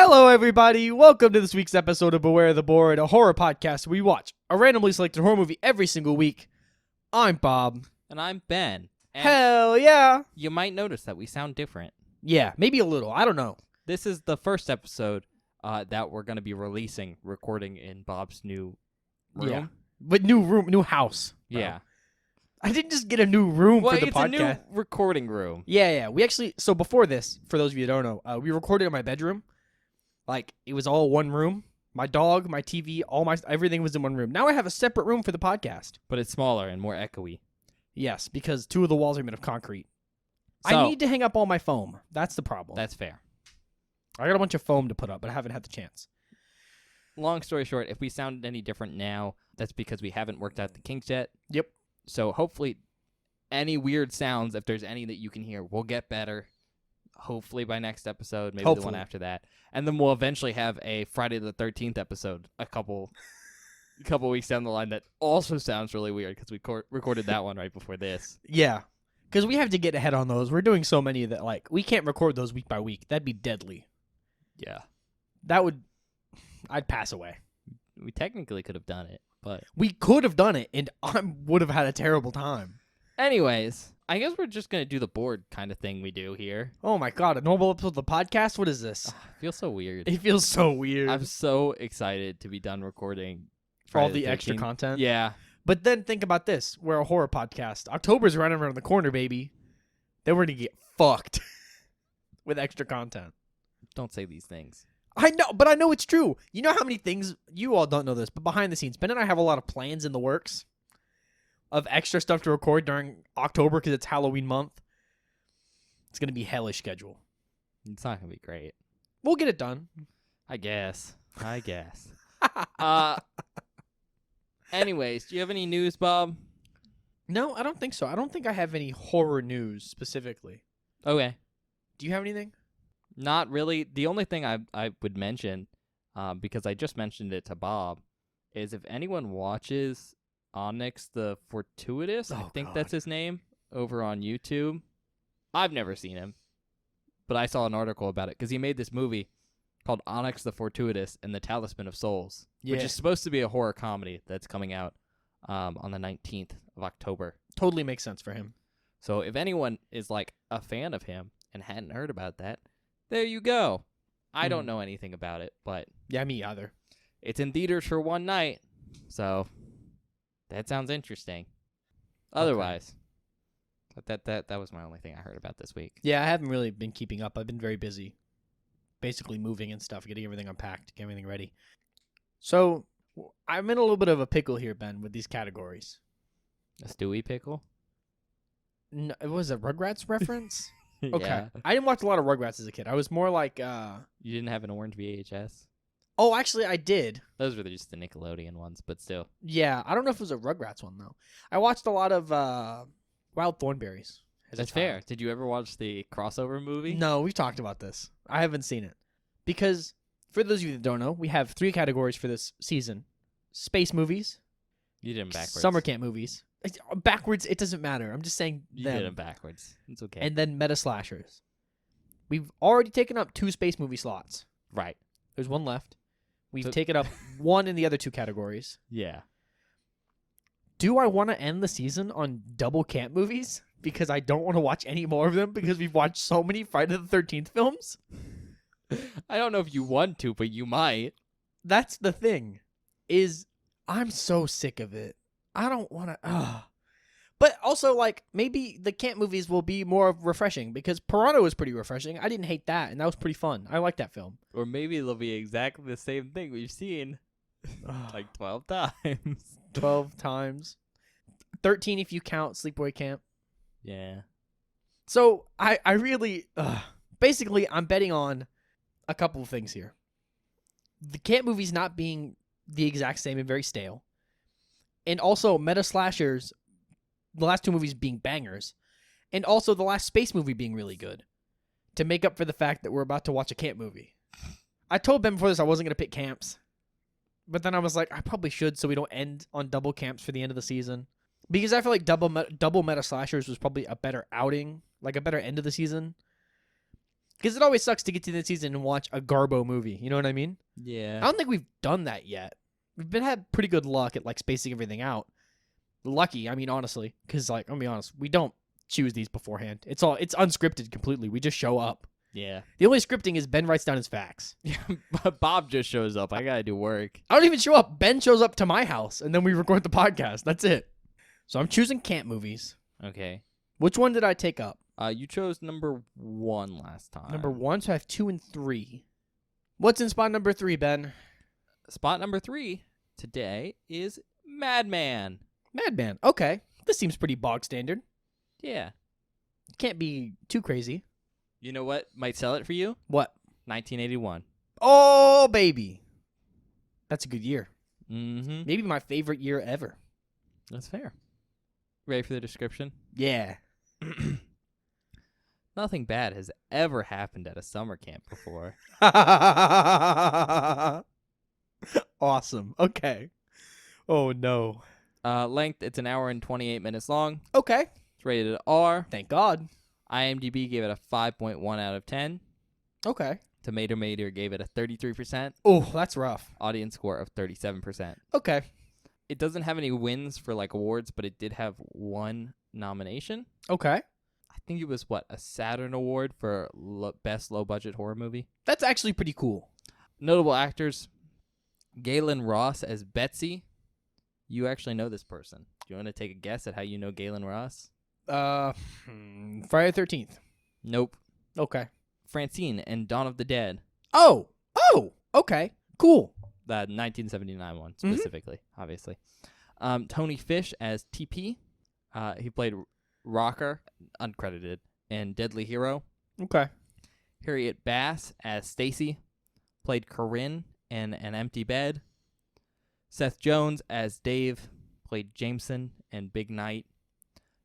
Hello, everybody. Welcome to this week's episode of Beware the Board, a horror podcast where we watch a randomly selected horror movie every single week. I'm Bob. And I'm Ben. And Hell yeah. you might notice that we sound different. Yeah, maybe a little. I don't know. This is the first episode that we're going to be recording in Bob's new room. Yeah. But new room, new house. Yeah. I didn't just get a new room Well, for the it's podcast. a new recording room. Yeah. We actually, so before this, for those of you that don't know, we recorded in my bedroom. Like, it was all one room. My dog, my TV, everything was in one room. Now I have a separate room for the podcast. But it's smaller and more echoey. Yes, because two of the walls are made of concrete. So, I need to hang up all my foam. That's the problem. That's fair. I got a bunch of foam to put up, but I haven't had the chance. Long story short, if we sound any different now, that's because we haven't worked out the kinks yet. Yep. So hopefully any weird sounds, if there's any that you can hear, will get better. Hopefully by next episode, maybe the one after that. And then we'll eventually have a Friday the 13th episode a couple weeks down the line that also sounds really weird because we recorded that one right before this. Yeah, because we have to get ahead on those. We're doing so many that, like, we can't record those week by week. That'd be deadly. Yeah. I'd pass away. We technically could have done it, but... We could have done it, and I would have had a terrible time. Anyways, I guess we're just going to do the board kind of thing we do here. Oh my god, a normal episode of the podcast? What is this? It feels so weird. It feels so weird. I'm so excited to be done recording For all Friday the extra 13th. content? Yeah. But then think about this. We're a horror podcast. October's right around the corner, baby. Then we're going to get fucked with extra content. Don't say these things. I know, but I know it's true. You know how many things, you all don't know this, but behind the scenes, Ben and I have a lot of plans in the works of extra stuff to record during October because it's Halloween month. It's going to be hellish schedule. It's not going to be great. We'll get it done. I guess. Anyways, do you have any news, Bob? No, I don't think so. I don't think I have any horror news specifically. Okay. Do you have anything? Not really. The only thing I would mention, because I just mentioned it to Bob, is if anyone watches Onyx the Fortuitous, I think that's his name, over on YouTube. I've never seen him, but I saw an article about it because he made this movie called Onyx the Fortuitous and the Talisman of Souls, which is supposed to be a horror comedy that's coming out on the 19th of October. Totally makes sense for him. So if anyone is like a fan of him and hadn't heard about that, there you go. I don't know anything about it, but yeah, me either. It's in theaters for one night, so that sounds interesting. Otherwise, that was my only thing I heard about this week. Yeah, I haven't really been keeping up. I've been very busy, basically moving and stuff, getting everything unpacked, getting everything ready. So I'm in a little bit of a pickle here, Ben, with these categories. A Stewie pickle? No, it was a Rugrats reference. Okay. Yeah. I didn't watch a lot of Rugrats as a kid. I was more like, You didn't have an orange VHS? Oh, actually, I did. Those were just the Nickelodeon ones, but still. Yeah, I don't know if it was a Rugrats one, though. I watched a lot of Wild Thornberrys. That's fair. Did you ever watch the crossover movie? No, we've talked about this. I haven't seen it. Because, for those of you that don't know, we have 3 categories for this season. Space movies. You did them backwards. Summer camp movies. Backwards, it doesn't matter. I'm just saying You did them backwards. It's okay. And then meta slashers. We've already taken up 2 space movie slots. Right. There's one left. We've taken up 1 in the other 2 categories. Yeah. Do I want to end the season on double camp movies? Because I don't want to watch any more of them because we've watched so many Friday the 13th films? I don't know if you want to, but you might. That's the thing. I'm so sick of it. I don't want to... But also, like, maybe the camp movies will be more refreshing because Piranha was pretty refreshing. I didn't hate that, and that was pretty fun. I like that film. Or maybe it'll be exactly the same thing we've seen like 12 times. 12 times. 13 if you count Sleepaway Camp. Yeah. So, I really... basically, I'm betting on a couple of things here. The camp movies not being the exact same and very stale. And also, meta slashers... The last 2 movies being bangers. And also the last space movie being really good. To make up for the fact that we're about to watch a camp movie. I told Ben before this I wasn't going to pick camps. But then I was like, I probably should so we don't end on double camps for the end of the season. Because I feel like double meta slashers was probably a better outing. Like a better end of the season. Because it always sucks to get to the season and watch a Garbo movie. You know what I mean? Yeah. I don't think we've done that yet. We've had pretty good luck at like spacing everything out. Lucky, I mean, honestly, because like, I'll be honest, we don't choose these beforehand. It's unscripted completely. We just show up. Yeah. The only scripting is Ben writes down his facts. Yeah. Bob just shows up. I gotta do work. I don't even show up. Ben shows up to my house, and then we record the podcast. That's it. So I'm choosing camp movies. Okay. Which one did I take up? You chose number 1 last time. Number 1, so I have 2 and 3. What's in spot number 3, Ben? Spot number 3 today is Madman. Madman. Okay. This seems pretty bog standard. Yeah. Can't be too crazy. You know what might sell it for you? What? 1981. Oh, baby. That's a good year. Mm-hmm. Maybe my favorite year ever. That's fair. Ready for the description? Yeah. Nothing bad has ever happened at a summer camp before. Awesome. Okay. Oh, no. Length, it's an hour and 28 minutes long. Okay. It's rated R. Thank God. IMDb gave it a 5.1 out of 10. Okay. Tomato Meter gave it a 33%. Oh, that's rough. Audience score of 37%. Okay. It doesn't have any wins for like awards, but it did have 1 nomination. Okay. I think it was a Saturn Award for best low budget horror movie. That's actually pretty cool. Notable actors: Galen Ross as Betsy. You actually know this person. Do you want to take a guess at how you know Galen Ross? Friday the 13th. Nope. Okay. Francine and Dawn of the Dead. Oh. Okay. Cool. The 1979 one specifically, obviously. Tony Fish as TP. He played Rocker, uncredited, and Deadly Hero. Okay. Harriet Bass as Stacy. Played Corinne in An Empty Bed. Seth Jones as Dave. Played Jameson and Big Night.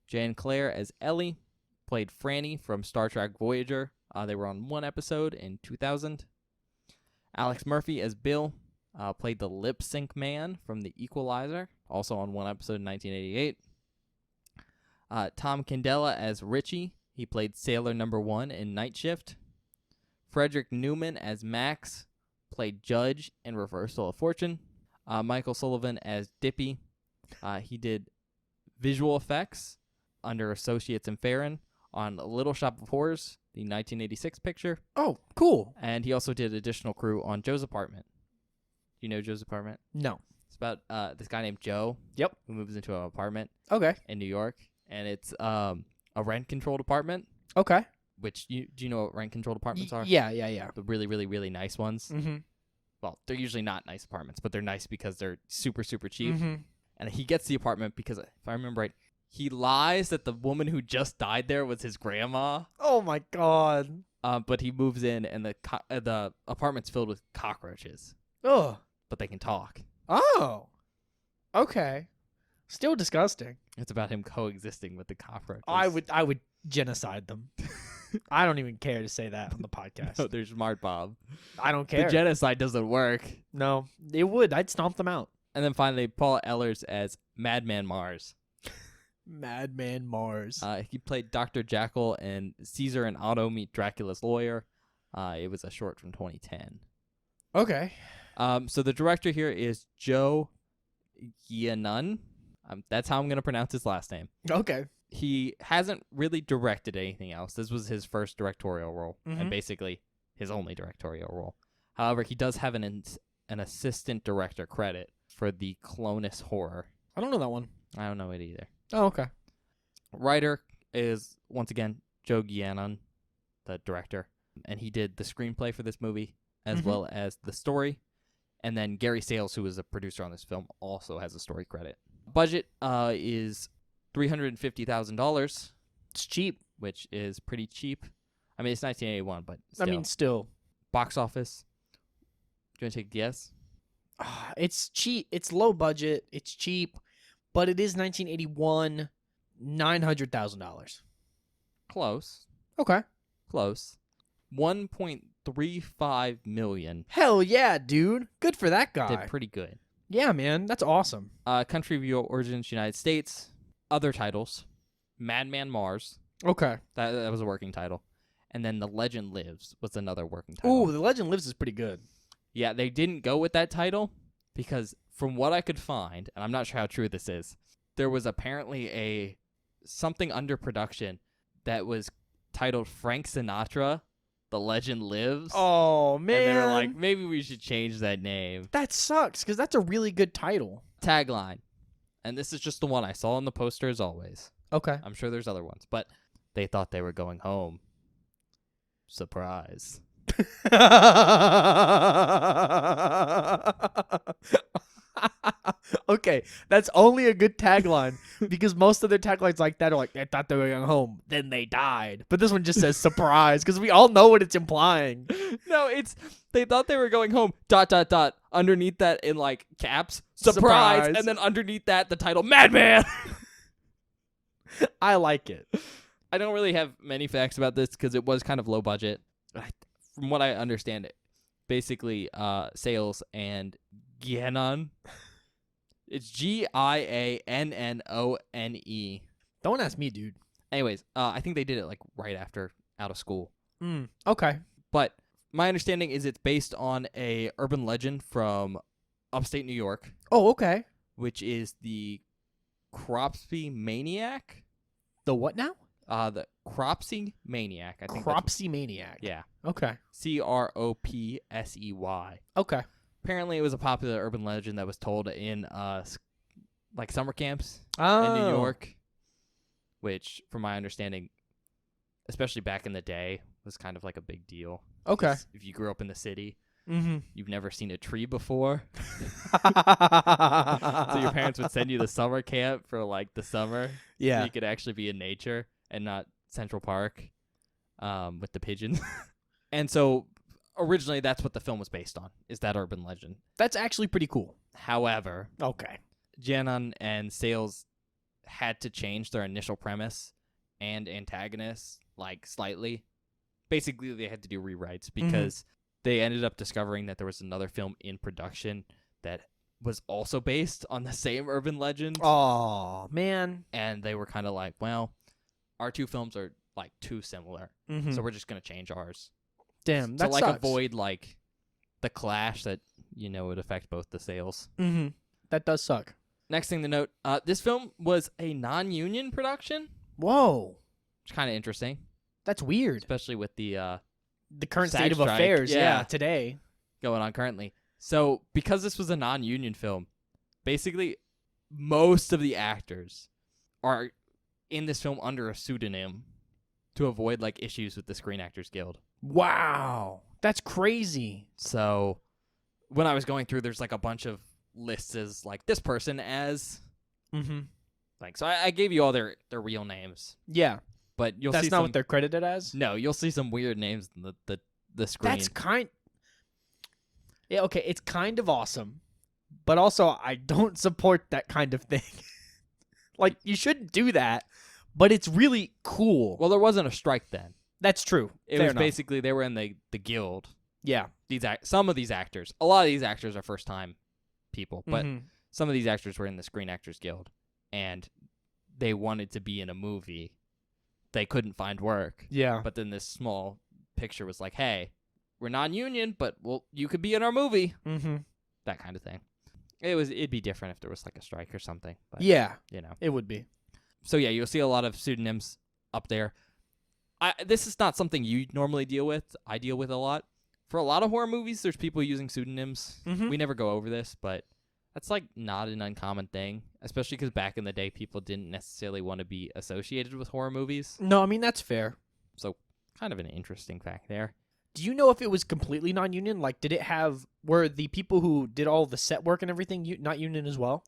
Jan Claire as Ellie. Played Franny from Star Trek Voyager. They were on 1 episode in 2000. Alex Murphy as Bill. Played the Lip Sync Man from The Equalizer. Also on 1 episode in 1988. Tom Candela as Richie. He played Sailor Number 1 in Night Shift. Frederick Newman as Max. Played Judge in Reversal of Fortune. Michael Sullivan as Dippy. He did visual effects under Associates and Farron on Little Shop of Horrors, the 1986 picture. Oh, cool. And he also did additional crew on Joe's Apartment. Do you know Joe's Apartment? No. It's about this guy named Joe. Yep. Who moves into an apartment Okay. in New York. And it's a rent-controlled apartment, Okay. which, do you know what rent-controlled apartments are? Yeah. The really, really, really nice ones. Mm-hmm. Well, they're usually not nice apartments, but they're nice because they're super, super cheap. Mm-hmm. And he gets the apartment because, if I remember right, he lies that the woman who just died there was his grandma. Oh, my God. But he moves in, and the apartment's filled with cockroaches. Oh. But they can talk. Oh. Okay. Still disgusting. It's about him coexisting with the cockroaches. I would genocide them. I don't even care to say that on the podcast. No, there's Smart Bob. I don't care. The genocide doesn't work. No, it would. I'd stomp them out. And then finally, Paul Ehlers as Madman Mars. Madman Mars. He played Dr. Jekyll in Caesar and Otto Meet Dracula's Lawyer. It was a short from 2010. Okay. So the director here is Joe Giannun. That's how I'm going to pronounce his last name. Okay. He hasn't really directed anything else. This was his first directorial role, Mhm. and basically his only directorial role. However, he does have an assistant director credit for the Clonus Horror. I don't know that one. I don't know it either. Oh, okay. Writer is, once again, Joe Giannun, the director, and he did the screenplay for this movie as Mhm. well as the story. And then Gary Sales, who is a producer on this film, also has a story credit. Budget is $350,000, It's cheap. which is pretty cheap. I mean, it's 1981, but still. I mean, still. Box office. Do you want to take a guess? It's cheap. It's low budget. It's cheap, but it is 1981. $900,000. Close. Okay. Close. 1.35 million. Hell yeah, dude. Good for that guy. Did pretty good. Yeah, man. That's awesome. Country of origins, United States. Other titles. Madman Mars. Okay. That was a working title. and then The Legend Lives was another working title. Ooh, The Legend Lives is pretty good. Yeah, they didn't go with that title because from what I could find, and I'm not sure how true this is, there was apparently something under production that was titled Frank Sinatra, The Legend Lives. Oh, man. And they were like, maybe we should change that name. That sucks, because that's a really good title. Tagline. And this is just the one I saw on the poster as always. Okay. I'm sure there's other ones, but they thought they were going home. Surprise. Okay, that's only a good tagline because most of their taglines like that are like, they thought they were going home, then they died. But this one just says surprise because we all know what it's implying. No, it's they thought they were going home. ... Underneath that in like caps, surprise, Surprise. and then underneath that the title Madman. I like it. I don't really have many facts about this because it was kind of low budget. From what I understand, it basically sales and Giannon. It's Giannone. Don't ask me, dude. Anyways, I think they did it like right after out of school. Okay. But my understanding is it's based on a urban legend from upstate New York, Oh, okay. which is the Cropsey Maniac. The what now? The Cropsey Maniac. I think. Cropsey Maniac. Yeah. Okay. Cropsey. Okay. Apparently, it was a popular urban legend that was told in like summer camps Oh. in New York, which, from my understanding, especially back in the day, was kind of like a big deal. Okay. 'Cause if you grew up in the city, Mm-hmm. you've never seen a tree before, so your parents would send you to summer camp for like the summer, so Yeah. you could actually be in nature and not Central Park with the pigeons. And so originally that's what the film was based on, is that urban legend. That's actually pretty cool. However, Okay. Giannon and Sales had to change their initial premise and antagonist like slightly. Basically, they had to do rewrites because they ended up discovering that there was another film in production that was also based on the same urban legend. Oh, man. And they were kind of like, well, our two films are like too similar, Mm-hmm. so we're just going to change ours. Damn, To that like sucks. avoid like the clash that, would affect both the sales. Mm-hmm. That does suck. Next thing to note, this film was a non-union production, Whoa. which is kind of interesting, That's weird. especially with the The current SAG state of strike, affairs, yeah. today. going on currently. So because this was a non-union film, basically most of the actors are in this film under a pseudonym to avoid like issues with the Screen Actors Guild. Wow. That's crazy. So when I was going through, there's like a bunch of lists as like this person as Mm-hmm. like, so I gave you all their real names, Yeah. but you'll That's see not some, what they're credited as? no, you'll see some weird names in the screen. That's Yeah, okay, it's kind of awesome. But also, I don't support that kind of thing. Like, you shouldn't do that, but it's really cool. Well, there wasn't a strike then. That's true. It Fair was enough. basically they were in the guild. Yeah. Some of these actors, a lot of these actors are first time people, but Mhm. some of these actors were in the Screen Actors Guild, and they wanted to be in a movie. They couldn't find work, Yeah. but then this small picture was like, "Hey, we're non-union, but you could be in our movie." Mm-hmm. That kind of thing. It'd be different if there was like a strike or something. But, Yeah, you know. it would be. So yeah, you'll see a lot of pseudonyms up there. This is not something you normally deal with. I deal with a lot. For a lot of horror movies, there's people using pseudonyms. Mhm. We never go over this, but that's like not an uncommon thing, especially because back in the day, people didn't necessarily want to be associated with horror movies. No, I mean, that's fair. So kind of an interesting fact there. Do you know if it was completely non-union? Like, were the people who did all the set work and everything not union as well?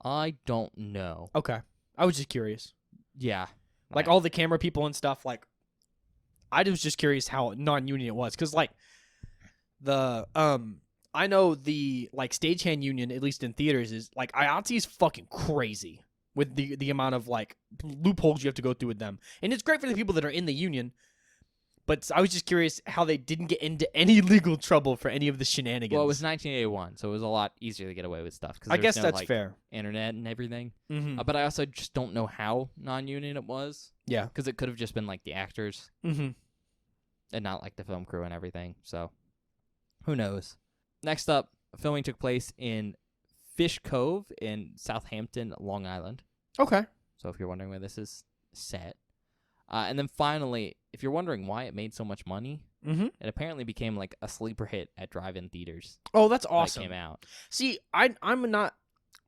I don't know. Okay. I was just curious. Yeah. Like, all the camera people and stuff, like, I was just curious how non-union it was. Because, like, I know the, like, stagehand union, at least in theaters, is, like, IATSE is fucking crazy with the amount of, like, loopholes you have to go through with them. And it's great for the people that are in the union. But I was just curious how they didn't get into any legal trouble for any of the shenanigans. Well, it was 1981, so it was a lot easier to get away with stuff. Cause I there guess was no, that's like, fair. internet and everything. Mm-hmm. But I also just don't know how non-union it was. Yeah. Because it could have just been like the actors. Mm-hmm. and not like the film crew and everything. So who knows? Next up, filming took place in Fish Cove in Southampton, Long Island. Okay. So if you're wondering where this is set. And then finally, if you're wondering why it made so much money, Mm-hmm. it apparently became like a sleeper hit at drive-in theaters. Oh, that's When awesome. it came out. See, I'm not.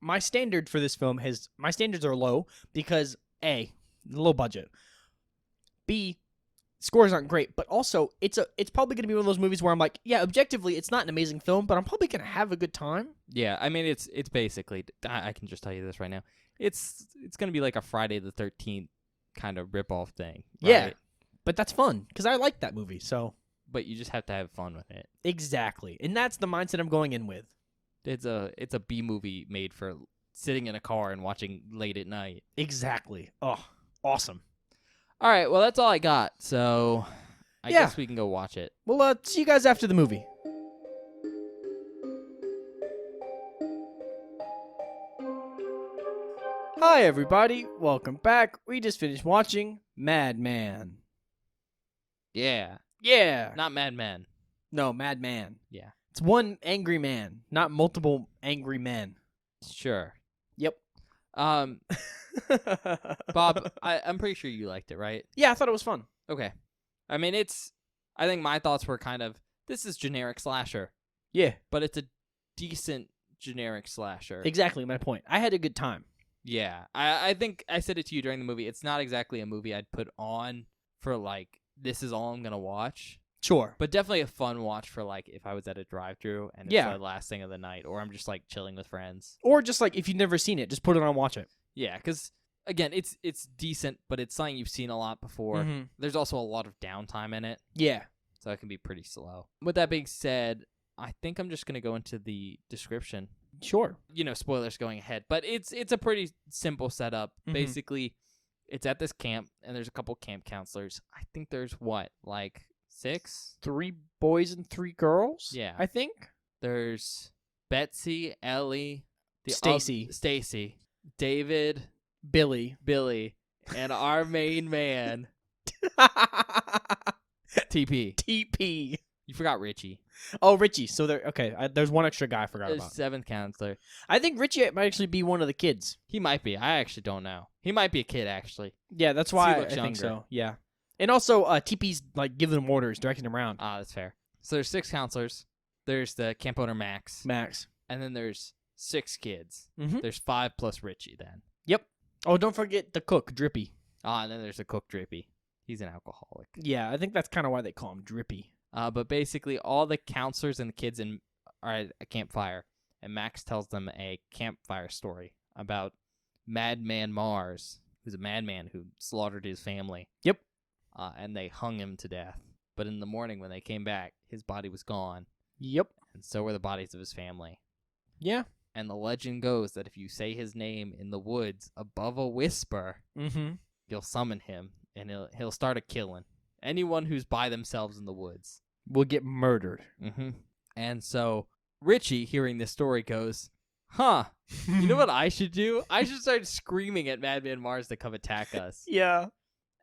My standard for this film my standards are low because A, low budget. B, scores aren't great, but also it's probably gonna be one of those movies where I'm like, yeah, objectively, it's not an amazing film, but I'm probably gonna have a good time. Yeah, I mean it's basically, I can just tell you this right now. It's gonna be like a Friday the 13th kind of rip-off thing. Right? Yeah, but that's fun because I like that movie. So But you just have to have fun with it. exactly, and that's the mindset I'm going in with. It's a B movie made for sitting in a car and watching late at night. Exactly. Oh, awesome. All right, well that's all I got. So I Yeah. guess we can go watch it. Well, see you guys after the movie. Hi, everybody. Welcome back. We just finished watching Madman. Yeah, Yeah. not Mad Men. No, Madman. Yeah. It's one angry man, not multiple angry men. Sure. Yep. Bob, I'm pretty sure you liked it, right? Yeah, I thought it was fun. Okay. I mean, I think my thoughts were kind of, this is generic slasher, Yeah, but it's a decent generic slasher. exactly my point. I had a good time. Yeah. I think I said it to you during the movie. It's not exactly a movie I'd put on for, like, this is all I'm going to watch. Sure. But definitely a fun watch for, like, if I was at a drive-thru and it's Yeah. the last thing of the night, or I'm just, like, chilling with friends. Or just like if you've never seen it, just put it on and watch it. Yeah, because, again, it's decent, but it's something you've seen a lot before. Mm-hmm. There's also a lot of downtime in it, Yeah. so it can be pretty slow. With that being said, I think I'm just going to go into the description. Sure. You know, spoilers going ahead, but it's a pretty simple setup. Mhm. Basically, it's at this camp, and there's a couple camp counselors. I think there's, like 6? 3 boys and 3 girls? Yeah. I think. There's Betsy, Ellie, Stacy. David, Billy. Billy, and our main man, TP. TP. You forgot Richie. Oh, Richie. So there's one extra guy I forgot There's about. 7th counselor. I think Richie might actually be one of the kids. He might be. I actually don't know. He might be a kid, actually. Yeah, that's He why I looks think younger. so. Yeah. And also, TP's like giving them orders, directing them around. Ah, that's fair. So there's 6 counselors. There's the camp owner, Max. Max. And then there's 6 kids. Mm-hmm. There's 5 plus Richie then. Oh, don't forget the cook, Drippy. Ah, and then there's the cook, Drippy. He's an alcoholic. Yeah, I think that's kind of why they call him Drippy. But basically, all the counselors and the kids are at a campfire, and Max tells them a campfire story about Madman Mars, who's a madman who slaughtered his family. Yep. And they hung him to death. But in the morning, when they came back, his body was gone, Yep. and so were the bodies of his family. Yeah. And the legend goes that if you say his name in the woods above a whisper, Mm-hmm. you'll summon him, and he'll start a killing. Anyone who's by themselves in the woods. Will get murdered. Mm-hmm. And so Richie, hearing this story, goes, huh, you know what I should do? I should start screaming at Madman Mars to come attack us. Yeah.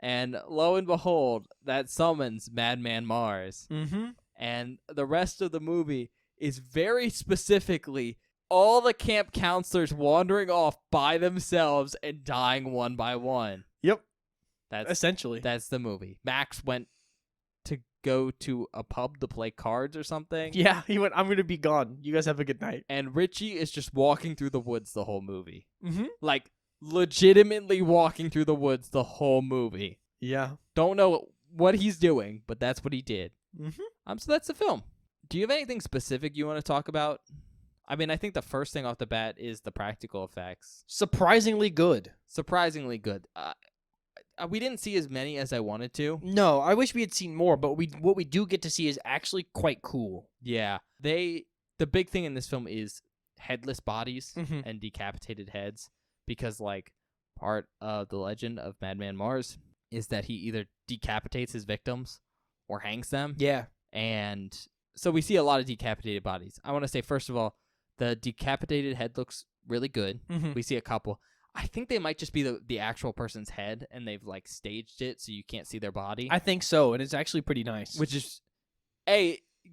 And lo and behold, that summons Madman Mars. Mm-hmm. And the rest of the movie is very specifically all the camp counselors wandering off by themselves and dying one by one. Yep. That's Essentially. That's the movie. Max went to go to a pub to play cards or something. Yeah, he went, I'm going to be gone. You guys have a good night. And Richie is just walking through the woods the whole movie. Mm-hmm. Like, legitimately walking through the woods the whole movie. Yeah. Don't know what he's doing, but that's what he did. Mm-hmm. So that's the film. Do you have anything specific you want to talk about? I mean, I think the first thing off the bat is the practical effects. Surprisingly good. Surprisingly good. We didn't see as many as I wanted to. No, I wish we had seen more, but what we do get to see is actually quite cool. Yeah. The big thing in this film is headless bodies Mm-hmm. and decapitated heads, because, like, part of the legend of Madman Mars is that he either decapitates his victims or hangs them. Yeah. And so we see a lot of decapitated bodies. I want to say, first of all, the decapitated head looks really good. Mm-hmm. We see a couple. I think they might just be the actual person's head, and they've like staged it so you can't see their body. I think so, and it's actually pretty nice. Which is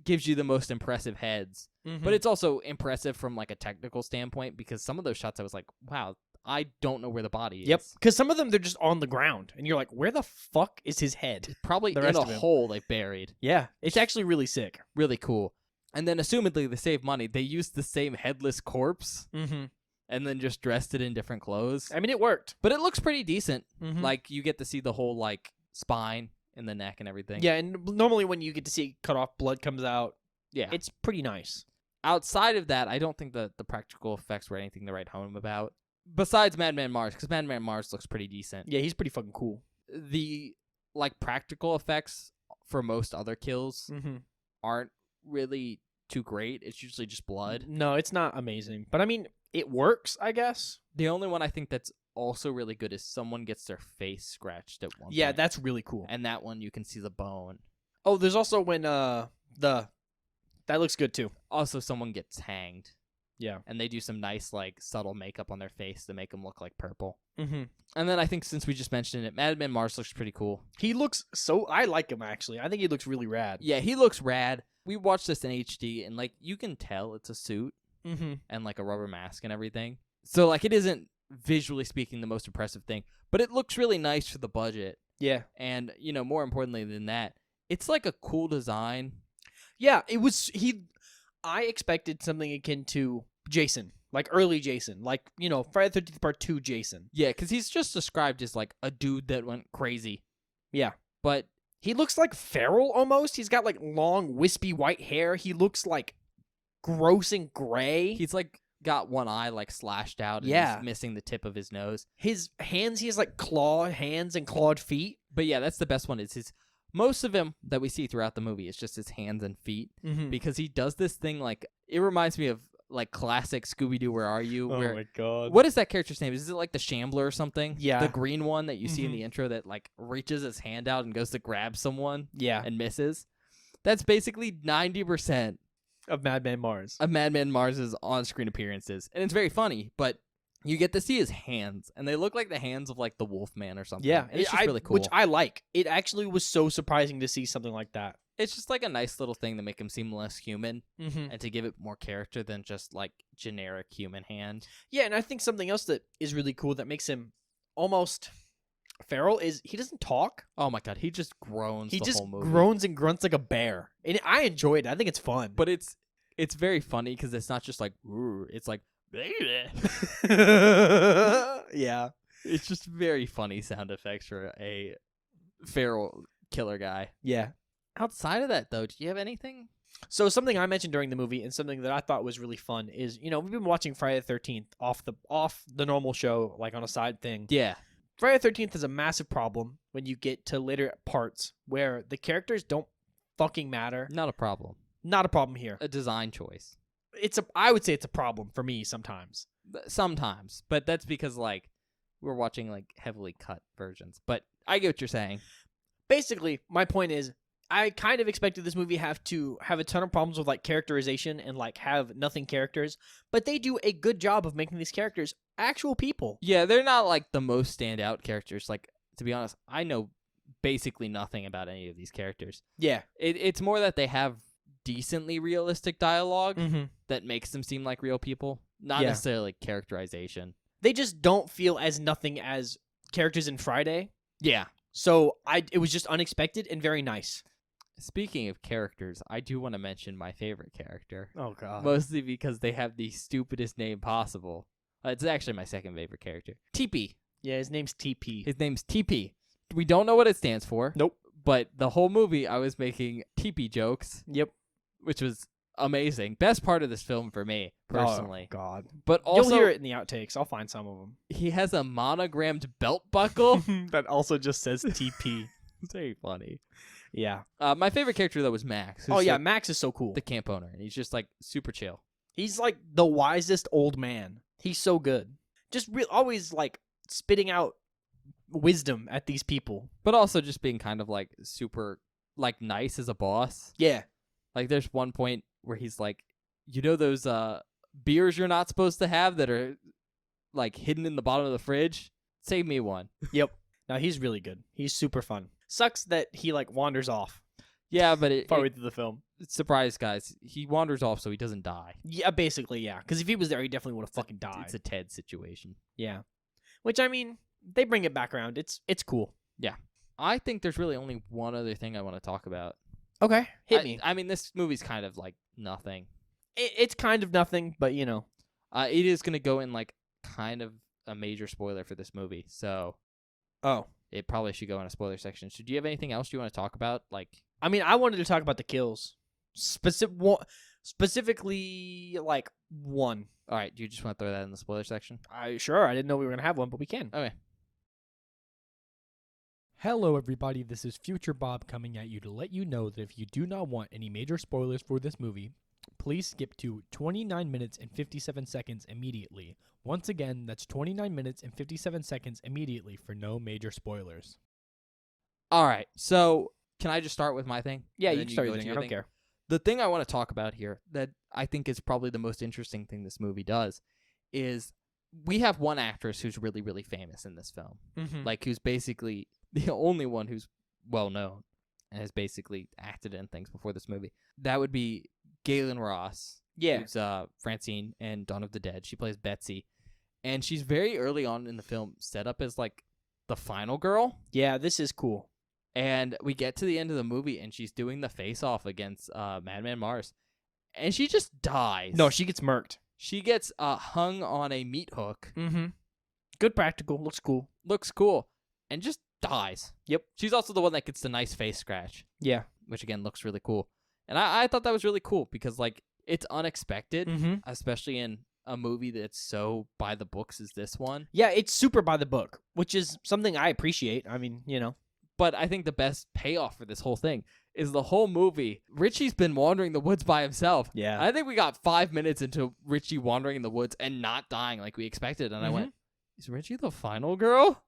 gives you the most impressive heads, but it's also impressive from like a technical standpoint because some of those shots I was like, wow, I don't know where the body is. Yep, because some of them they're just on the ground, and you're like, where the fuck is his head? Probably The in rest a of him. hole they buried. Yeah, it's actually really sick. Really cool. And then, assumedly, to save money, they used the same headless corpse Mm-hmm. and then just dressed it in different clothes. I mean, it worked. But it looks pretty decent. Mhm. Like, you get to see the whole, like, spine and the neck and everything. Yeah, and normally when you get to see it cut off, blood comes out. Yeah. It's pretty nice. Outside of that, I don't think the practical effects were anything to write home about. Besides Madman Mars, because Madman Mars looks pretty decent. Yeah, he's pretty fucking cool. The, like, practical effects for most other kills Mm-hmm. aren't really too great. It's usually just blood. No, it's not amazing, but I mean, it works, I guess. The only one I think that's also really good is someone gets their face scratched at one Yeah, point. that's really cool. And that one you can see the bone. Oh, there's also when that looks good too. Also, someone gets hanged. Yeah. And they do some nice, like, subtle makeup on their face to make them look like purple. Mm-hmm. And then I think since we just mentioned it, Madman Mars looks pretty cool. He looks so. I like him actually. I think he looks really rad. Yeah, he looks rad. We watched this in HD, and, like, you can tell it's a suit Mm-hmm. and, like, a rubber mask and everything. So, like, it isn't, visually speaking, the most impressive thing. But it looks really nice for the budget. Yeah. And, you know, more importantly than that, it's, like, a cool design. Yeah, it was. I expected something akin to Jason, like early Jason, like, you know, Friday the 13th Part 2 Jason. Yeah, because he's just described as, like, a dude that went crazy. Yeah. But He looks like feral almost. He's got like long, wispy white hair. He looks like gross and gray. he's, like, got one eye, like, slashed out. And Yeah. he's missing the tip of his nose. His hands, he has like clawed hands and clawed feet. But, yeah, that's the best one. Is his... Most of him that we see throughout the movie is just his hands and feet. Mm-hmm. Because he does this thing, like... It reminds me of, like, classic Scooby-Doo, Where Are You? Where, my god. what is that character's name? Is it, like, the Shambler or something? Yeah. The green one that you see in Mhm. the intro that, like, reaches his hand out and goes to grab someone Yeah. and misses. That's basically 90% Of Madman Mars. of Madman Mars's on-screen appearances. And it's very funny, but you get to see his hands, and they look like the hands of, like, the Wolfman or something. Yeah. And it's just really cool. Which I like. It actually was so surprising to see something like that. It's just, like, a nice little thing to make him seem less human Mm-hmm. and to give it more character than just, like, generic human hand. Yeah, and I think something else that is really cool that makes him almost feral is he doesn't talk. Oh, my God. He just groans He the just whole movie. groans and grunts like a bear. And I enjoyed it. I think it's fun. But it's very funny because it's not just, like, "Rrr," it's like... Yeah. It's just very funny sound effects for a feral killer guy. Yeah. Outside of that, though, do you have anything? So something I mentioned during the movie and something that I thought was really fun is, you know, we've been watching Friday the 13th off the normal show, like on a side thing. Yeah. Friday the 13th is a massive problem when you get to later parts where the characters don't fucking matter. Not a problem. Not a problem here. A design choice. I would say it's a problem for me sometimes. Sometimes. But that's because, like, we're watching, like, heavily cut versions. But I get what you're saying. Basically, my point is I kind of expected this movie to have a ton of problems with like characterization and like have nothing characters, but they do a good job of making these characters actual people. Yeah, they're not, like, the most standout characters. Like, to be honest, I know basically nothing about any of these characters. Yeah. It's more that they have decently realistic dialogue Mm-hmm. that makes them seem like real people. Not Yeah. necessarily characterization. They just don't feel as nothing as characters in Friday. Yeah. So it was just unexpected and very nice. Speaking of characters, I do want to mention my favorite character. Oh god. Mostly because they have the stupidest name possible. It's actually my second favorite character. TP. Yeah, his name's TP. His name's TP. We don't know what it stands for. Nope. But the whole movie, I was making TP jokes, Yep. which was amazing. Best part of this film for me, personally. Oh god. But also, You'll hear it in the outtakes. I'll find some of them. he has a monogrammed belt buckle. That also just says TP. It's very funny. Yeah. My favorite character, though, was Max. Oh yeah, like, Max is so cool. the camp owner. And he's just, like, super chill. He's like the wisest old man. He's so good. Just always like spitting out wisdom at these people. But also just being kind of, like, super, like, nice as a boss. Yeah. Like, there's one point where he's like, you know those beers you're not supposed to have that are like hidden in the bottom of the fridge. Save me one. Yep. No, he's really good. He's super fun. Sucks that he like wanders off Yeah, but partway through the film. surprise, guys. He wanders off so he doesn't die. Yeah, basically, yeah. Because if he was there, he definitely would have fucking died. It's a Ted situation. Yeah. Which, I mean, they bring it back around. It's cool. I think there's really only one other thing I want to talk about. Okay. Hit me. I mean, this movie's kind of like nothing. It's kind of nothing, but you know. It is going to go in like kind of a major spoiler for this movie. So Oh. it probably should go in a spoiler section. So do you have anything else you want to talk about? Like, I mean, I wanted to talk about the kills. Specifically, like, one. all right, do you just want to throw that in the spoiler section? Sure, I didn't know we were going to have one, but we can. Okay. Hello everybody, this is Future Bob coming at you to let you know that if you do not want any major spoilers for this movie, please skip to 29 minutes and 57 seconds immediately. Once again, that's 29 minutes and 57 seconds immediately for no major spoilers. All right, so can I just start with my thing? Yeah, And you then can start go using into it. I your don't thing? care. The thing I want to talk about here that I think is probably the most interesting thing this movie does is we have one actress who's really, really famous in this film. Mm-hmm. Like, who's basically the only one who's well known and has basically acted in things before this movie. That would be Galen Ross. Yeah. Who's Francine in Dawn of the Dead. She plays Betsy. And she's very early on in the film set up as like the final girl. Yeah, this is cool. And we get to the end of the movie and she's doing the face off against Madman Mars. And she just dies. No, she gets murked. She gets hung on a meat hook. Mm-hmm. Good practical. Looks cool. Looks cool. And just dies. Yep. She's also the one that gets the nice face scratch, Yeah. which again looks really cool. And I thought that was really cool because like it's unexpected, Mm-hmm. especially in a movie that's so by the books as this one. Yeah, it's super by the book, which is something I appreciate. I mean, you know. But I think the best payoff for this whole thing is the whole movie. Richie's been wandering the woods by himself. Yeah. I think we got 5 minutes into Richie wandering in the woods and not dying like we expected. And I Mhm. went, is Richie the final girl?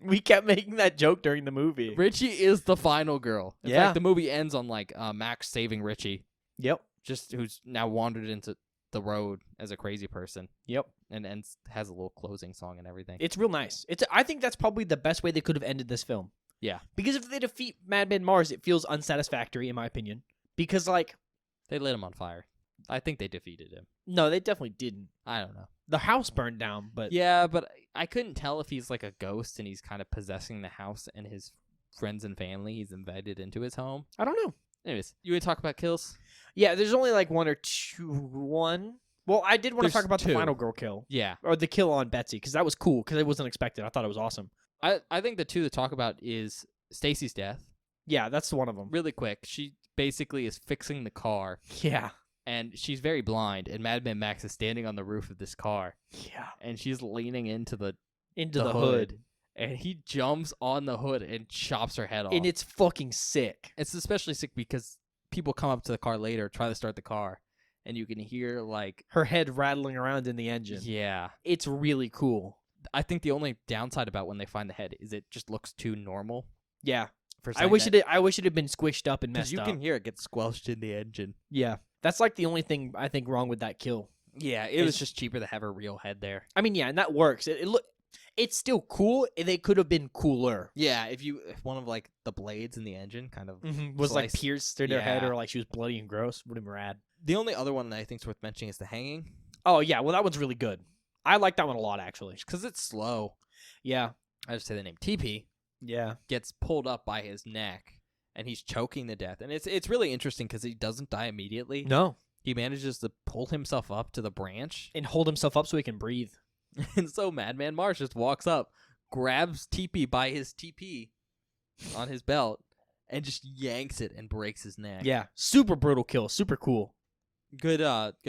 We kept making that joke during the movie. Richie is the final girl. In Yeah. fact, the movie ends on like Max saving Richie, Yep. just who's now wandered into the road as a crazy person, Yep. and has a little closing song and everything. It's real nice. I think that's probably the best way they could have ended this film. Yeah. Because if they defeat Madman Mars, it feels unsatisfactory in my opinion. Because like, They lit him on fire. I think they defeated him. no, they definitely didn't. I don't know. The house burned down, but Yeah, but I couldn't tell if he's like a ghost and he's kind of possessing the house and his friends and family he's invited into his home. I don't know. Anyways, you would talk about kills? Yeah, there's only like one or two. One. Well, I did want to There's talk about two. the final girl kill Yeah. or the kill on Betsy because that was cool because it wasn't expected. I thought it was awesome. I think the two to talk about is Stacy's death. Yeah, that's one of them. Really quick, she basically is fixing the car Yeah. and she's very blind, and Madman Max is standing on the roof of this car Yeah. and she's leaning into the Into the hood. and he jumps on the hood and chops her head off. And it's fucking sick. It's especially sick because people come up to the car later, try to start the car, and you can hear like, Her head rattling around in the engine. yeah. It's really cool. I think the only downside about when they find the head is it just looks too normal. Yeah. For I wish it had been squished up and because messed you up. can hear it get squelched in the engine. Yeah. That's like the only thing I think wrong with that kill. Yeah, it was just cheaper to have a real head there. I mean, yeah, and that works. It's still cool. They could have been cooler. Yeah, if one of like the blades in the engine kind of Was like slice- pierced through their head Yeah. or like she was bloody and gross. Would have been rad. The only other one that I think is worth mentioning is the hanging Oh yeah, well that one's really good. I like that one a lot actually. because it's slow. Yeah. I just say the name TP Yeah. gets pulled up by his neck and he's choking to death, and it's really interesting because he doesn't die immediately. No. He manages to pull himself up to the branch, And hold himself up so he can breathe. and so Madman Marsh just walks up, grabs TP by his TP on his belt, and just yanks it and breaks his neck. Yeah. Super brutal kill. Super cool. Good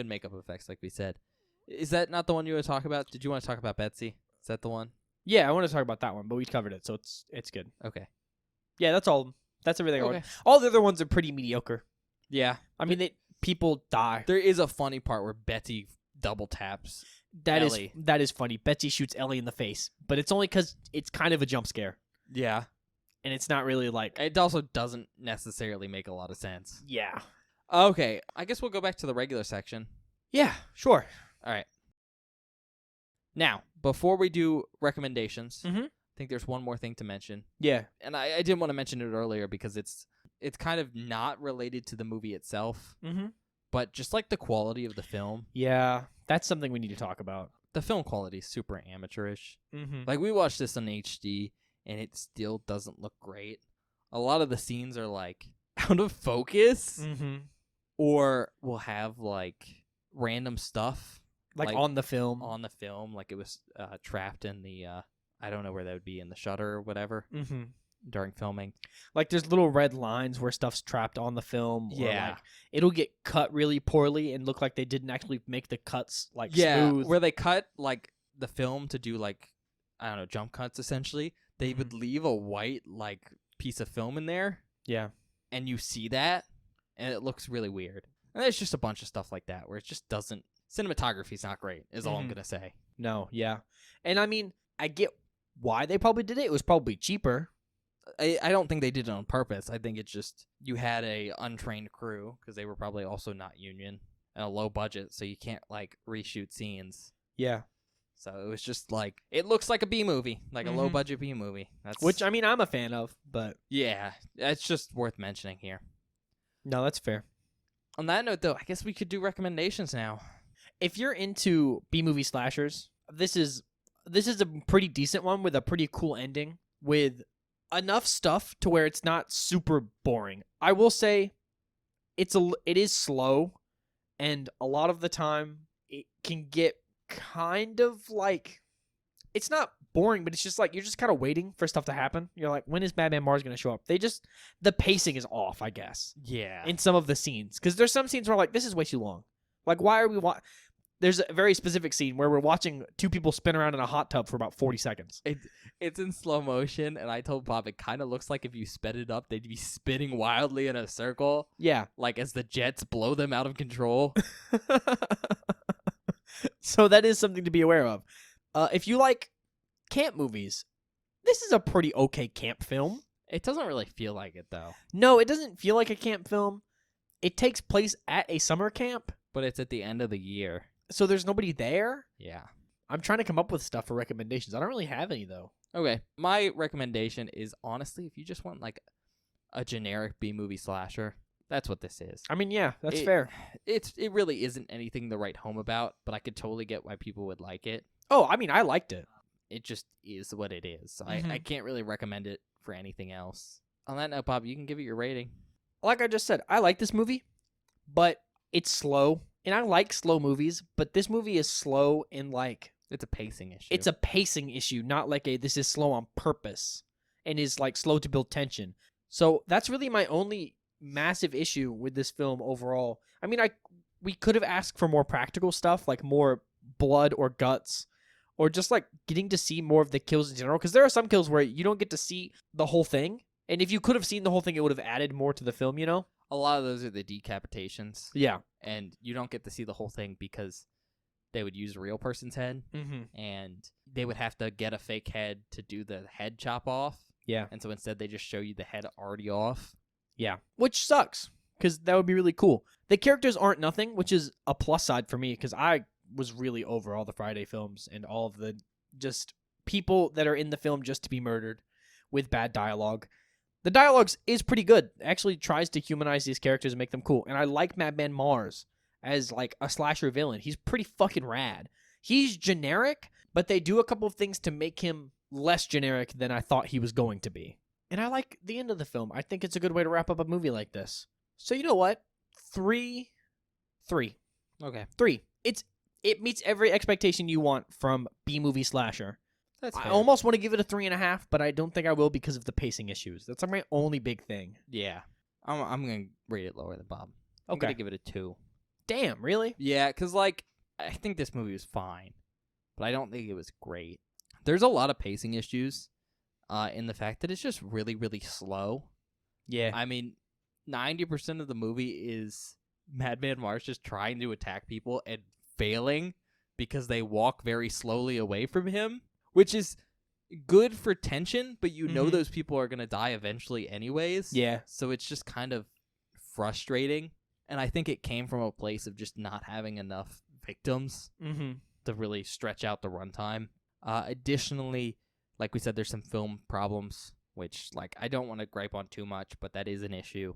makeup effects, like we said. Is that not the one you want to talk about? Did you want to talk about Betsy? Is that the one? Yeah, I want to talk about that one, but we covered it, so it's good. Okay. Yeah, that's all. That's everything. Okay. All the other ones are pretty mediocre. Yeah. I mean, people die. There is a funny part where Betsy double taps. Ellie. That is funny. Betsy shoots Ellie in the face, but it's only because it's kind of a jump scare, Yeah. and it's not really like. It also doesn't necessarily make a lot of sense. Yeah. Okay. I guess we'll go back to the regular section. Yeah. Sure. All right. Now, before we do recommendations, Mhm. I think there's one more thing to mention. Yeah. And I didn't want to mention it earlier because it's kind of not related to the movie itself, Mm-hmm. but just like the quality of the film. Yeah, that's something we need to talk about. The film quality is super amateurish. Mm-hmm. Like, we watched this on HD, and it still doesn't look great. A lot of the scenes are, like, out of focus, Mm-hmm. or will have, like, random stuff. Like on the film. On the film. Like, it was trapped in the, I don't know where that would be, in the shutter or whatever, Mm-hmm. during filming. Like there's little red lines where stuff's trapped on the film. Or Yeah. like it'll get cut really poorly and look like they didn't actually make the cuts like smooth. Where they cut, like, the film to do, like, I don't know, jump cuts, essentially. They would leave a white, like, piece of film in there, Yeah. and you see that, and it looks really weird. And there's just a bunch of stuff like that where it just doesn't... Cinematography's not great, is all I'm Mhm. going to say. No, yeah. And I mean, I get why they probably did it. It was probably cheaper. I don't think they did it on purpose. I think it's just you had a untrained crew, because they were probably also not union, and a low budget, so you can't, like, reshoot scenes. Yeah. So it was just like, it looks like a B movie, like a low Mhm. budget B movie. That's Which I mean I'm a fan of, but yeah, it's just worth mentioning here. no, that's fair. On that note, though, I guess we could do recommendations now. If you're into B-movie slashers, this is a pretty decent one with a pretty cool ending with enough stuff to where it's not super boring. I will say it is slow, and a lot of the time it can get kind of like, it's not boring, but it's just like you're just kind of waiting for stuff to happen. You're like, when is Madman Mars going to show up? The pacing is off, I guess, Yeah. in some of the scenes, because there's some scenes where like, this is way too long. Like, why are we there's a very specific scene where we're watching two people spin around in a hot tub for about 40 seconds. It's in slow motion, and I told Bob it kind of looks like if you sped it up, they'd be spinning wildly in a circle, Yeah. like as the jets blow them out of control. So that is something to be aware of. If you like camp movies, this is a pretty okay camp film. It doesn't really feel like it, though. No, it doesn't feel like a camp film. It takes place at a summer camp, But it's at the end of the year. so there's nobody there. Yeah. I'm trying to come up with stuff for recommendations. I don't really have any, though. Okay. My recommendation is, honestly, if you just want, like, a generic B-movie slasher, that's what this is. I mean, yeah, that's It- fair. It really isn't anything to write home about, but I could totally get why people would like it. Oh, I mean, I liked it. It just is what it is. So Mhm. I can't really recommend it for anything else. On that note, Bob, you can give it your rating. Like I just said, I like this movie, but it's slow. And I like slow movies, but this movie is slow in like, It's a pacing issue. it's a pacing issue, not like this is slow on purpose and is like slow to build tension. So that's really my only massive issue with this film overall. I mean, we could have asked for more practical stuff, like more blood or guts, or just like getting to see more of the kills in general, because there are some kills where you don't get to see the whole thing. And if you could have seen the whole thing, it would have added more to the film, you know? A lot of those are the decapitations, Yeah. and you don't get to see the whole thing because they would use a real person's head, Mm-hmm. and they would have to get a fake head to do the head chop off. Yeah. And so instead they just show you the head already off. Yeah. Which sucks, because that would be really cool. The characters aren't nothing, which is a plus side for me, because I was really over all the Friday films and all of the just people that are in the film just to be murdered with bad dialogue. The dialogue is pretty good. It actually tries to humanize these characters and make them cool. And I like Madman Mars as like a slasher villain. He's pretty fucking rad. He's generic, but they do a couple of things to make him less generic than I thought he was going to be. And I like the end of the film. I think it's a good way to wrap up a movie like this. So you know what? 3. Okay. 3. It meets every expectation you want from B-movie slasher. That's I fair. almost want to give it a 3.5, but I don't think I will because of the pacing issues. That's my only big thing. Yeah. I'm going to rate it lower than Bob. I'm Okay. going to give it a 2. Damn, really? Yeah, because, like, I think this movie was fine, but I don't think it was great. There's a lot of pacing issues in the fact that it's just really, really slow. Yeah. I mean, 90% of the movie is Madman Mars just trying to attack people and failing because they walk very slowly away from him, which is good for tension, but you know Mhm. those people are going to die eventually anyways. Yeah. So it's just kind of frustrating. And I think it came from a place of just not having enough victims Mm-hmm. to really stretch out the runtime. Additionally, like we said, there's some film problems, which like I don't want to gripe on too much, but that is an issue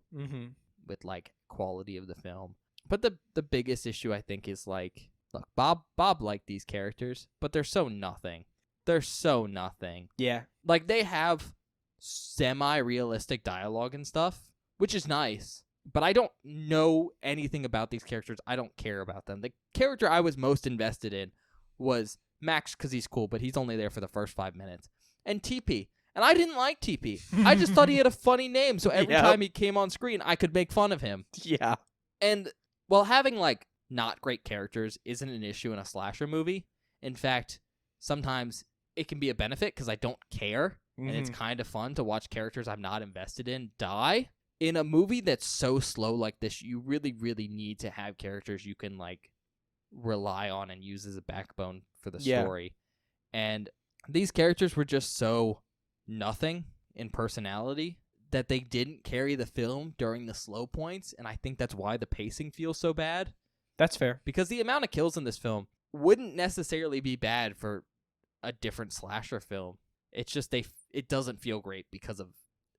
with like quality of the film. But the biggest issue I think is like, look, Bob liked these characters, but they're so nothing. They're so nothing. Yeah. Like they have semi-realistic dialogue and stuff, which is nice. But I don't know anything about these characters. I don't care about them. The character I was most invested in was Max because he's cool, but he's only there for the first 5 minutes. And TP. And I didn't like TP. I just thought he had a funny name, so every time he came on screen, I could make fun of him. Yeah. And while having, like, not great characters isn't an issue in a slasher movie, in fact, sometimes it can be a benefit because I don't care, and it's kind of fun to watch characters I'm not invested in die. In a movie that's so slow like this, you really, really need to have characters you can, like, rely on and use as a backbone for the story. And these characters were just so nothing in personality that they didn't carry the film during the slow points, and I think that's why the pacing feels so bad. That's fair. Because the amount of kills in this film wouldn't necessarily be bad for a different slasher film. It's just it doesn't feel great because of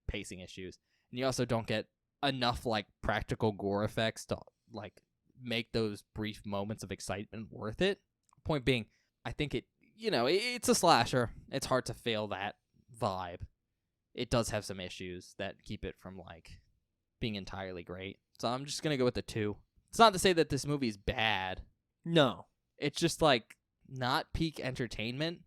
pacing issues. And you also don't get enough like practical gore effects to like make those brief moments of excitement worth it. Point being, I think it's a slasher. It's hard to fail that vibe. It does have some issues that keep it from like being entirely great. So I'm just gonna go with the 2. It's not to say that this movie is bad. No. It's just like not peak entertainment.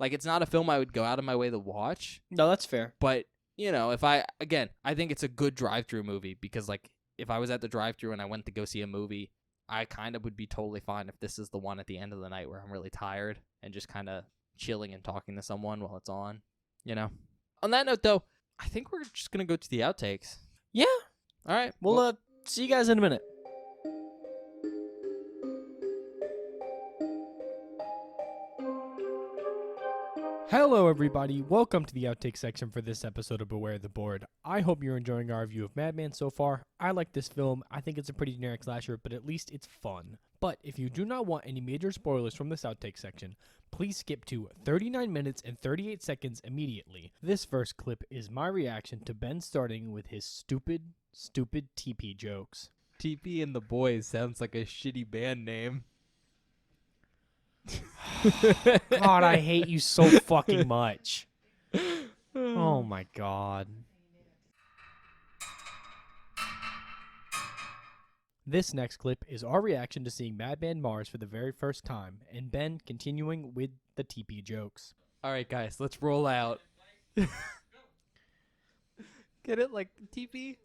Like it's not a film I would go out of my way to watch. No, that's fair. But I think it's a good drive-through movie because, like, if I was at the drive-through and I went to go see a movie, I kind of would be totally fine if this is the one at the end of the night where I'm really tired and just kind of chilling and talking to someone while it's on, On that note, though, I think we're just going to go to the outtakes. Yeah. All right. We'll see you guys in a minute. Hello, everybody. Welcome to the outtake section for this episode of Beware the Board. I hope you're enjoying our review of Madman so far. I like this film. I think it's a pretty generic slasher, but at least it's fun. But if you do not want any major spoilers from this outtake section, please skip to 39 minutes and 38 seconds immediately. This first clip is my reaction to Ben starting with his stupid TP jokes. TP and the Boys sounds like a shitty band name. God, I hate you so fucking much. Oh my God. This next clip is our reaction to seeing Madman Mars for the very first time, and Ben continuing with the TP jokes. All right, guys, let's roll out. Get it? Like TP?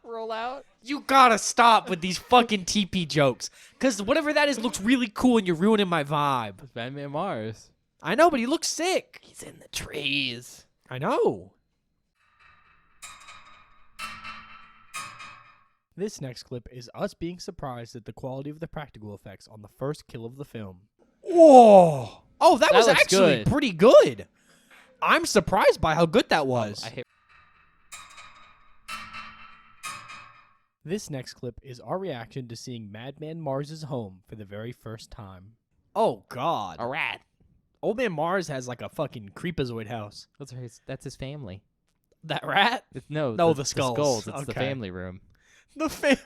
Roll out? You gotta stop with these fucking TP jokes. Because whatever that is looks really cool and you're ruining my vibe. It's Madman Mars. I know, but he looks sick. He's in the trees. I know. This next clip is us being surprised at the quality of the practical effects on the first kill of the film. Whoa. Oh, that was looks actually good. pretty good. I'm surprised by how good that was. This next clip is our reaction to seeing Madman Mars' home for the very first time. Oh, God. A rat. Old Man Mars has like a fucking creepazoid house. That's his family. That rat? No, the skulls. It's the Okay. family room.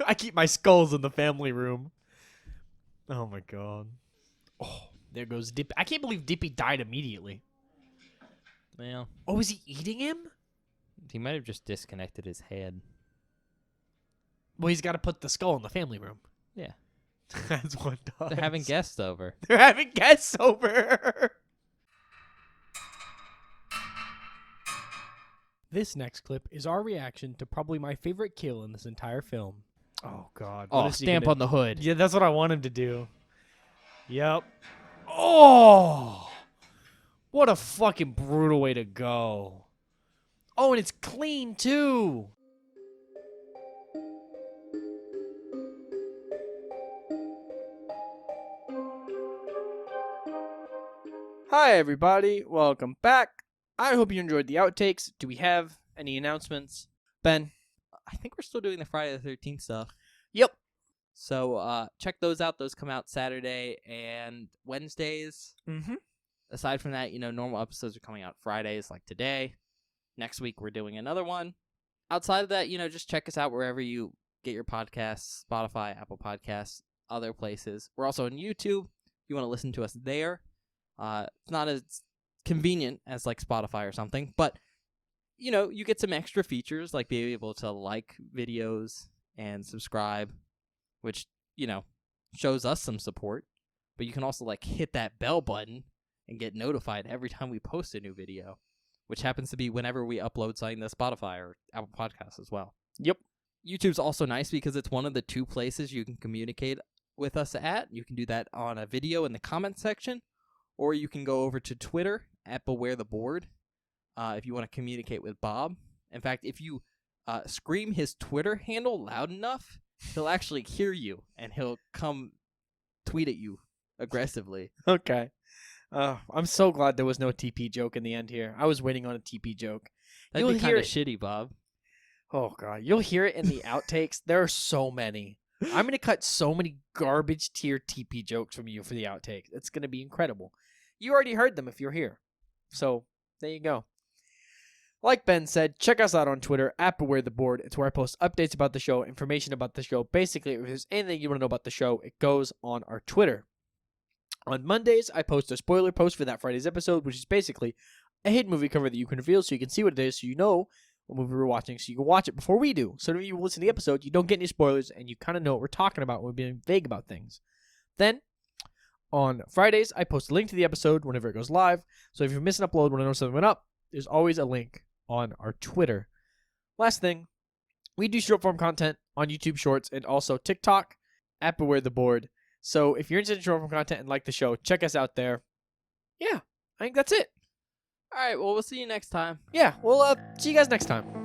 I keep my skulls in the family room. Oh, my God. Oh, there goes Dippy. I can't believe Dippy died immediately. Well, Oh, is he eating him? he might have just disconnected his head. Well, he's got to put the skull in the family room. Yeah. That's what does. They're having guests over. They're having guests over. This next clip is our reaction to probably my favorite kill in this entire film. Oh, God. Oh, stamp on the hood. Yeah, that's what I want him to do. Yep. Oh! What a fucking brutal way to go. Oh, and it's clean, too. Hi, everybody. Welcome back. I hope you enjoyed the outtakes. Do we have any announcements? Ben? I think we're still doing the Friday the 13th stuff. Yep. So check those out. Those come out Saturday and Wednesdays. Mm-hmm. Aside from that, normal episodes are coming out Fridays like today. Next week, we're doing another one. Outside of that, just check us out wherever you get your podcasts, Spotify, Apple Podcasts, other places. We're also on YouTube. If you want to listen to us there. It's not as convenient as like Spotify or something, but, you get some extra features like being able to like videos and subscribe, which, shows us some support. But you can also like hit that bell button and get notified every time we post a new video, which happens to be whenever we upload something to Spotify or Apple Podcasts as well. Yep. YouTube's also nice because it's one of the 2 places you can communicate with us at. You can do that on a video in the comment section, or you can go over to Twitter at BewareTheBoard if you want to communicate with Bob. In fact, if you scream his Twitter handle loud enough, he'll actually hear you, and he'll come tweet at you aggressively. Okay. I'm so glad there was no TP joke in the end here. I was waiting on a TP joke. That'd You'll be hear kind of it. shitty, Bob. Oh, God. You'll hear it in the outtakes. There are so many. I'm going to cut so many garbage tier TP jokes from you for the outtakes. It's going to be incredible. You already heard them if you're here. So, there you go. Like Ben said, check us out on Twitter at BewareTheBoard. It's where I post updates about the show, information about the show. Basically, if there's anything you want to know about the show, it goes on our Twitter. On Mondays, I post a spoiler post for that Friday's episode, which is basically a hidden movie cover that you can reveal so you can see what it is, so you know what movie we're watching, so you can watch it before we do. So if you listen to the episode, you don't get any spoilers, and you kind of know what we're talking about when we're being vague about things. Then, on Fridays, I post a link to the episode whenever it goes live, so if you miss an upload when I know something went up, there's always a link on our Twitter. Last thing, we do short form content on YouTube Shorts and also TikTok at BewareTheBoard. So if you're interested in short form content and like the show, check us out there. Yeah, I think that's it. All right, well, we'll see you next time. Yeah, we'll see you guys next time.